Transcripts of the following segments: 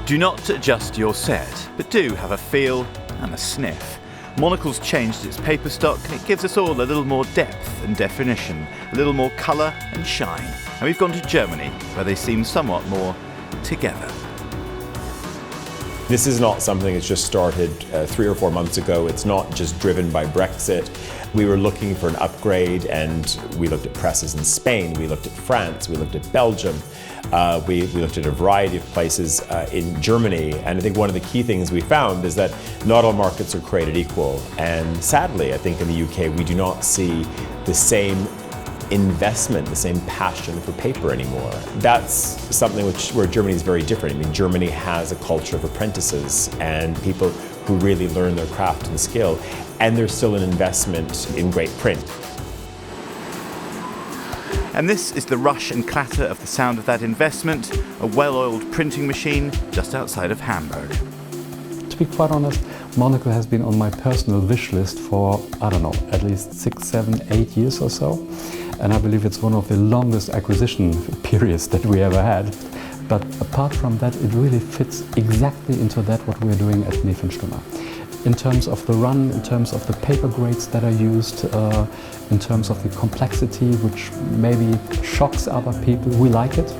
Do not adjust your set, but do have a feel and a sniff. Monocle's changed its paper stock and it gives us all a little more depth and definition, a little more colour and shine. And we've gone to Germany, where they seem somewhat more together. This is not something that's just started 3 or 4 months ago. It's not just driven by Brexit. We were looking for an upgrade and we looked at presses in Spain, we looked at France, we looked at Belgium, we looked at a variety of places in Germany. And I think one of the key things we found is that not all markets are created equal. And sadly, I think in the UK, we do not see the same investment, the same passion for paper anymore. That's something where Germany is very different. I mean, Germany has a culture of apprentices and people who really learn their craft and skill, and there's still an investment in great print. And this is the rush and clatter of the sound of that investment, a well-oiled printing machine just outside of Hamburg. To be quite honest, Monocle has been on my personal wish list for, I don't know, at least 6, 7, 8 years or so. And I believe it's one of the longest acquisition periods that we ever had. But apart from that, it really fits exactly into that what we're doing at Neef and Stumme. In terms of the run, in terms of the paper grades that are used, in terms of the complexity, which maybe shocks other people, we like it.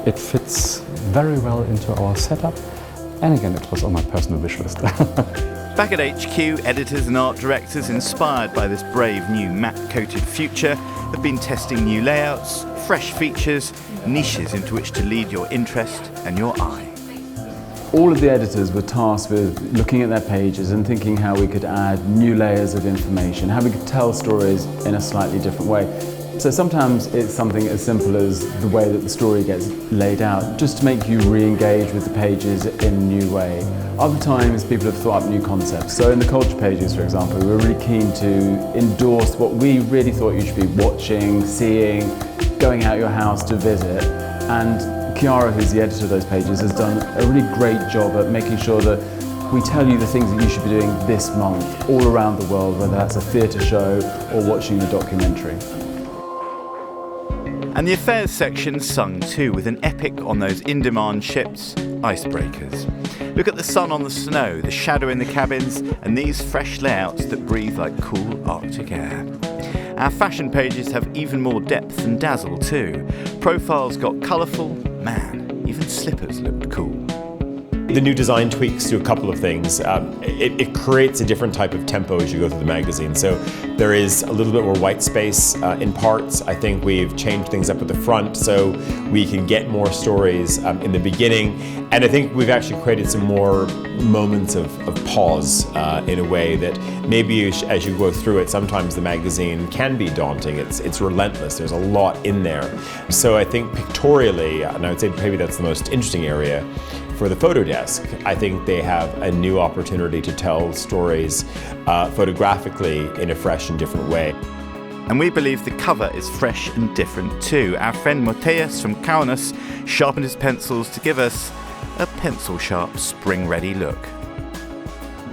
It fits very well into our setup. And again, it was on my personal wish list. Back at HQ, editors and art directors inspired by this brave new matte-coated future have been testing new layouts, fresh features, niches into which to lead your interest and your eye. All of the editors were tasked with looking at their pages and thinking how we could add new layers of information, how we could tell stories in a slightly different way. So sometimes it's something as simple as the way that the story gets laid out, just to make you re-engage with the pages in a new way. Other times people have thought up new concepts. So in the culture pages, for example, we were really keen to endorse what we really thought you should be watching, seeing, going out your house to visit. And Chiara, who's the editor of those pages, has done a really great job at making sure that we tell you the things that you should be doing this month, all around the world, whether that's a theatre show or watching a documentary. And the affairs section sung too, with an epic on those in-demand ships, icebreakers. Look at the sun on the snow, the shadow in the cabins, and these fresh layouts that breathe like cool Arctic air. Our fashion pages have even more depth and dazzle too. Profiles got colourful, man, even slippers looked cool. The new design tweaks do a couple of things. It creates a different type of tempo as you go through the magazine. So there is a little bit more white space in parts. I think we've changed things up at the front so we can get more stories in the beginning. And I think we've actually created some more moments of pause in a way that maybe as you go through it, sometimes the magazine can be daunting. It's relentless. There's a lot in there. So I think pictorially, and I would say maybe that's the most interesting area, for the photo desk, I think they have a new opportunity to tell stories photographically in a fresh and different way. And we believe the cover is fresh and different too. Our friend Matthias from Kaunas sharpened his pencils to give us a pencil-sharp, spring-ready look.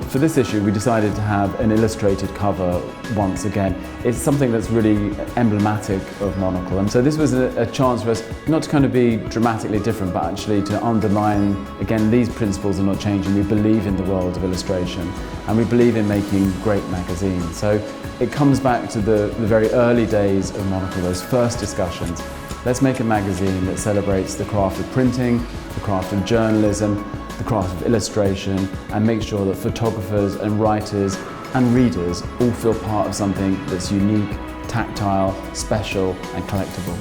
For this issue, we decided to have an illustrated cover once again. It's something that's really emblematic of Monocle, and so this was a chance for us not to kind of be dramatically different, but actually to underline, again, these principles are not changing. We believe in the world of illustration, and we believe in making great magazines. So it comes back to the very early days of Monocle, those first discussions. Let's make a magazine that celebrates the craft of printing, the craft of journalism, the craft of illustration, and make sure that photographers and writers and readers all feel part of something that's unique, tactile, special and collectible.